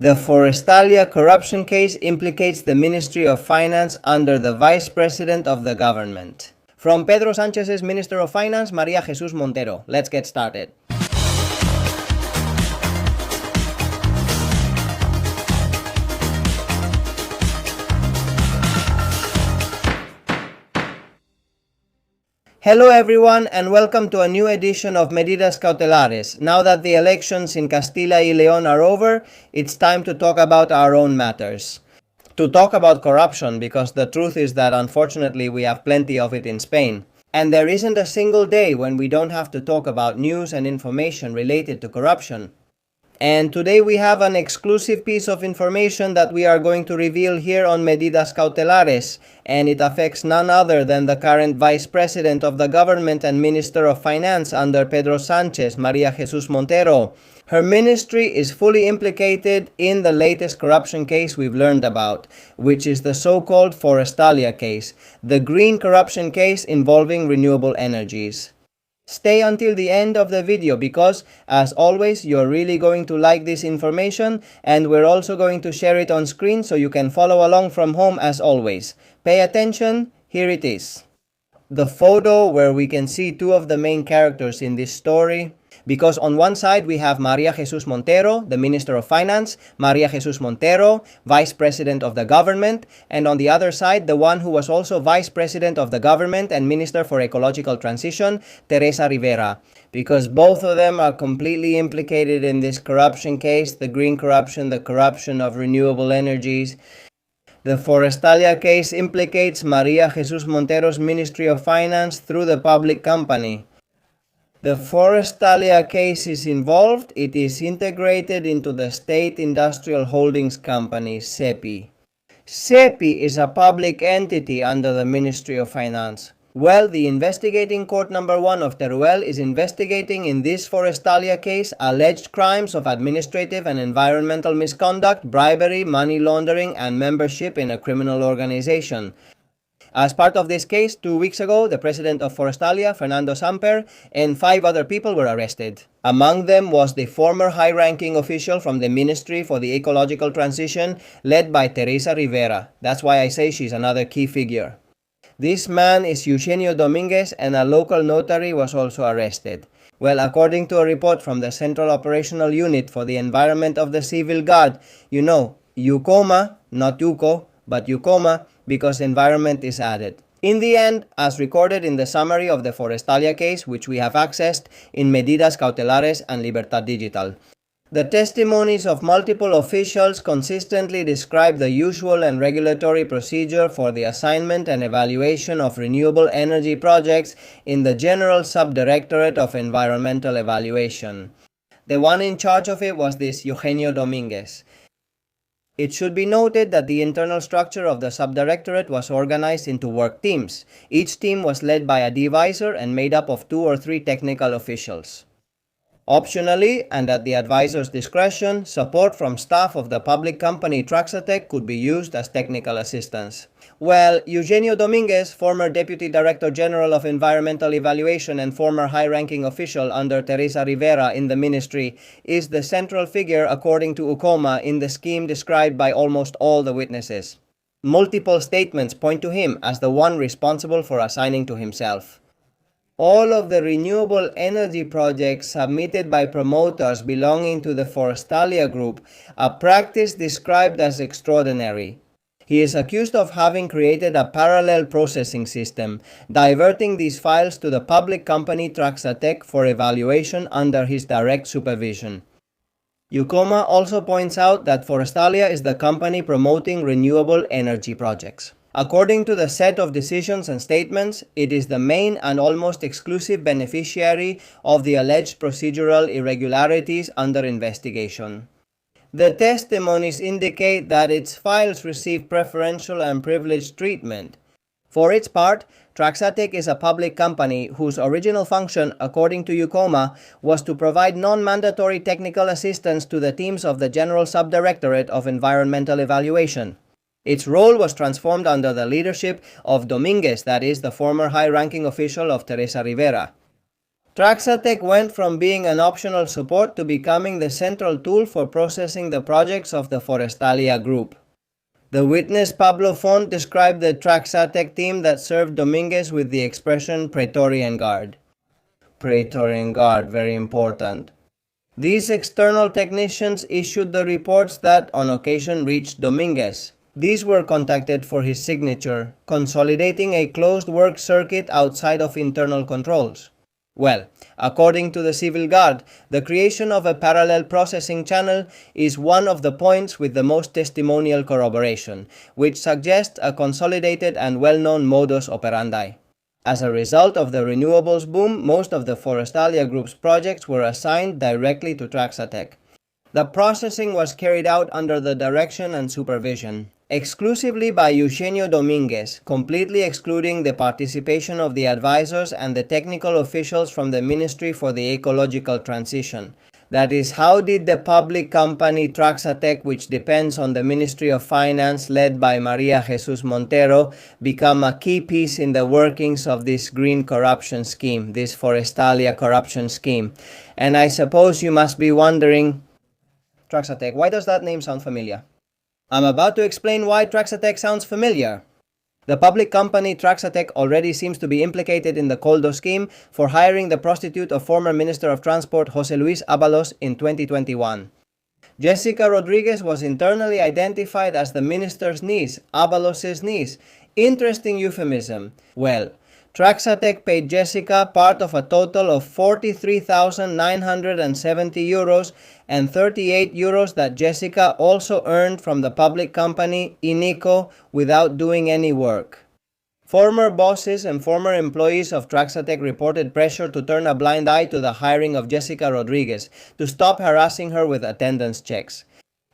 The Forestalia corruption case implicates the Ministry of Finance under the Vice President of the government. From Pedro Sánchez's Minister of Finance, María Jesús Montero. Let's get started. Hello everyone and welcome to a new edition of Medidas Cautelares. Now that the elections in Castilla y León are over, it's time to talk about our own matters. To talk about corruption, because the truth is that unfortunately we have plenty of it in Spain. And there isn't a single day when we don't have to talk about news and information related to corruption. And today we have an exclusive piece of information that we are going to reveal here on Medidas Cautelares, and it affects none other than the current Vice President of the government and Minister of Finance under Pedro Sánchez, María Jesús Montero. Her ministry is fully implicated in the latest corruption case we've learned about, which is the so-called Forestalia Case, the green corruption case involving renewable energies. Stay until the end of the video because, as always, you're really going to like this information, and we're also going to share it on screen so you can follow along from home as always. Pay attention, here it is. The photo where we can see two of the main characters in this story, because on one side we have María Jesús Montero, the Minister of Finance, María Jesús Montero, Vice President of the government, and on the other side the one who was also Vice President of the government and Minister for Ecological Transition, Teresa Rivera. Because both of them are completely implicated in this corruption case, the green corruption, the corruption of renewable energies. The Forestalia case implicates María Jesús Montero's Ministry of Finance through the public company. The Forestalia case is involved. It is integrated into the State Industrial Holdings Company, SEPI. SEPI is a public entity under the Ministry of Finance. Well, the investigating court number 1 of Teruel is investigating in this Forestalia case alleged crimes of administrative and environmental misconduct, bribery, money laundering, and membership in a criminal organization. As part of this case, 2 weeks ago, the president of Forestalia, Fernando Samper, and 5 other people were arrested. Among them was the former high-ranking official from the Ministry for the Ecological Transition, led by Teresa Rivera. That's why I say she's another key figure. This man is Eugenio Dominguez, and a local notary was also arrested. Well, according to a report from the Central Operational Unit for the Environment of the Civil Guard, you know, EUCOMA, not EUCO, but EUCOMA, because environment is added. In the end, as recorded in the summary of the Forestalia case, which we have accessed in Medidas Cautelares and Libertad Digital, the testimonies of multiple officials consistently describe the usual and regulatory procedure for the assignment and evaluation of renewable energy projects in the General Subdirectorate of Environmental Evaluation. The one in charge of it was this Eugenio Dominguez. It should be noted that the internal structure of the subdirectorate was organized into work teams. Each team was led by a devisor and made up of 2 or 3 technical officials. Optionally, and at the advisor's discretion, support from staff of the public company Traxatec could be used as technical assistance. Well, Eugenio Dominguez, former Deputy Director General of Environmental Evaluation and former high-ranking official under Teresa Rivera in the ministry, is the central figure according to EUCOMA in the scheme described by almost all the witnesses. Multiple statements point to him as the one responsible for assigning to himself. All of the renewable energy projects submitted by promoters belonging to the Forestalia group, a practice described as extraordinary. He is accused of having created a parallel processing system, diverting these files to the public company Traxatec for evaluation under his direct supervision. EUCOMA also points out that Forestalia is the company promoting renewable energy projects. According to the set of decisions and statements, it is the main and almost exclusive beneficiary of the alleged procedural irregularities under investigation. The testimonies indicate that its files receive preferential and privileged treatment. For its part, Traxatec is a public company whose original function, according to EUCOMA, was to provide non-mandatory technical assistance to the teams of the General Subdirectorate of Environmental Evaluation. Its role was transformed under the leadership of Dominguez, that is, the former high-ranking official of Teresa Rivera. Traxatec went from being an optional support to becoming the central tool for processing the projects of the Forestalia group. The witness Pablo Font described the Traxatec team that served Dominguez with the expression Praetorian Guard. Praetorian Guard, very important. These external technicians issued the reports that on occasion reached Dominguez. These were contacted for his signature, consolidating a closed work circuit outside of internal controls. Well, according to the Civil Guard, the creation of a parallel processing channel is one of the points with the most testimonial corroboration, which suggests a consolidated and well-known modus operandi. As a result of the renewables boom, most of the Forestalia Group's projects were assigned directly to Traxatec. The processing was carried out under the direction and supervision exclusively by Eugenio Dominguez, completely excluding the participation of the advisors and the technical officials from the Ministry for the Ecological Transition. That is, how did the public company Traxatec, which depends on the Ministry of Finance led by Maria Jesus Montero, become a key piece in the workings of this green corruption scheme, this Forestalia corruption scheme? And I suppose you must be wondering, Traxatec, why does that name sound familiar? I'm about to explain why Traxatec sounds familiar. The public company Traxatec already seems to be implicated in the Koldo scheme for hiring the prostitute of former Minister of Transport José Luis Ábalos in 2021. Jessica Rodriguez was internally identified as the minister's niece, Ábalos' niece. Interesting euphemism. Well, Traxatec paid Jessica part of a total of 43,970 euros and 38 euros that Jessica also earned from the public company Inico without doing any work. Former bosses and former employees of Traxatec reported pressure to turn a blind eye to the hiring of Jessica Rodriguez, to stop harassing her with attendance checks.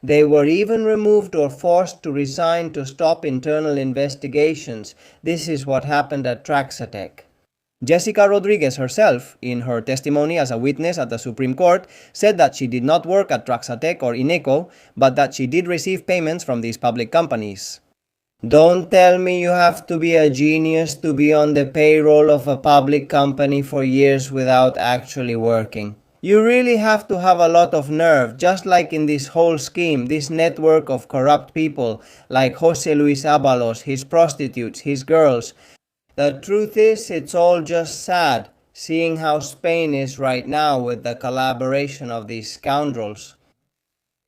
They were even removed or forced to resign to stop internal investigations. This is what happened at Traxatec. Jessica Rodriguez herself, in her testimony as a witness at the Supreme Court, said that she did not work at Traxatec or Ineco, but that she did receive payments from these public companies. Don't tell me you have to be a genius to be on the payroll of a public company for years without actually working. You really have to have a lot of nerve, just like in this whole scheme, this network of corrupt people, like José Luis Ábalos, his prostitutes, his girls. The truth is, it's all just sad, seeing how Spain is right now with the collaboration of these scoundrels.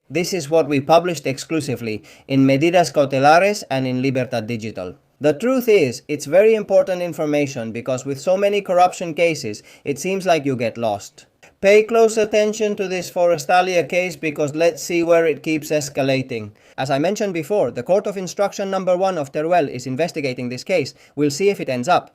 This is what we published exclusively in Medidas Cautelares and in Libertad Digital. The truth is, it's very important information because with so many corruption cases, it seems like you get lost. Pay close attention to this Forestalia case because let's see where it keeps escalating. As I mentioned before, the Court of Instruction No. 1 of Teruel is investigating this case. We'll see if it ends up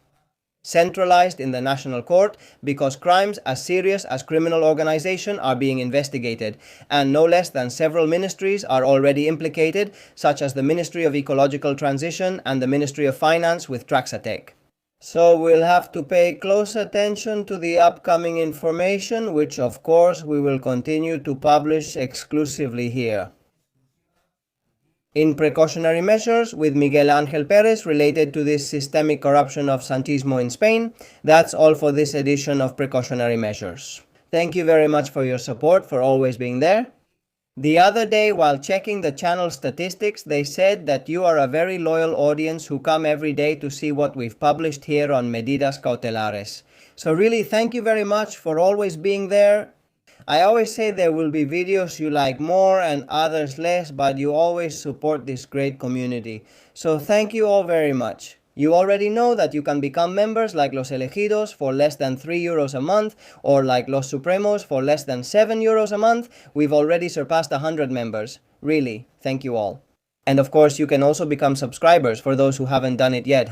centralized in the National Court because crimes as serious as criminal organization are being investigated, and no less than several ministries are already implicated, such as the Ministry of Ecological Transition and the Ministry of Finance with Traxatec. So we'll have to pay close attention to the upcoming information, which of course we will continue to publish exclusively here. In precautionary measures with Miguel Ángel Pérez related to this systemic corruption of Sanchismo in Spain, that's all for this edition of Precautionary Measures. Thank you very much for your support, for always being there. The other day, while checking the channel statistics, they said that you are a very loyal audience who come every day to see what we've published here on Medidas Cautelares. So really, thank you very much for always being there. I always say there will be videos you like more and others less, but you always support this great community. So thank you all very much. You already know that you can become members like Los Elegidos for less than 3 euros a month, or like Los Supremos for less than 7 euros a month. We've already surpassed 100 members. Really, thank you all. And of course, you can also become subscribers for those who haven't done it yet,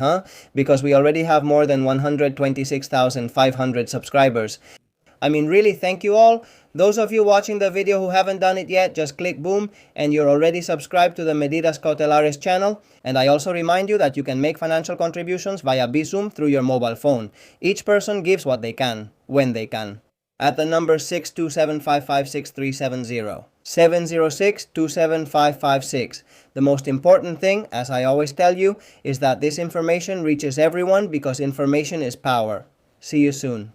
Because we already have more than 126,500 subscribers. I mean, really, thank you all. Those of you watching the video who haven't done it yet, just click boom and you're already subscribed to the Medidas Cautelares channel. And I also remind you that you can make financial contributions via Bizum through your mobile phone. Each person gives what they can, when they can. At the number 627556370. 706-27556. The most important thing, as I always tell you, is that this information reaches everyone because information is power. See you soon.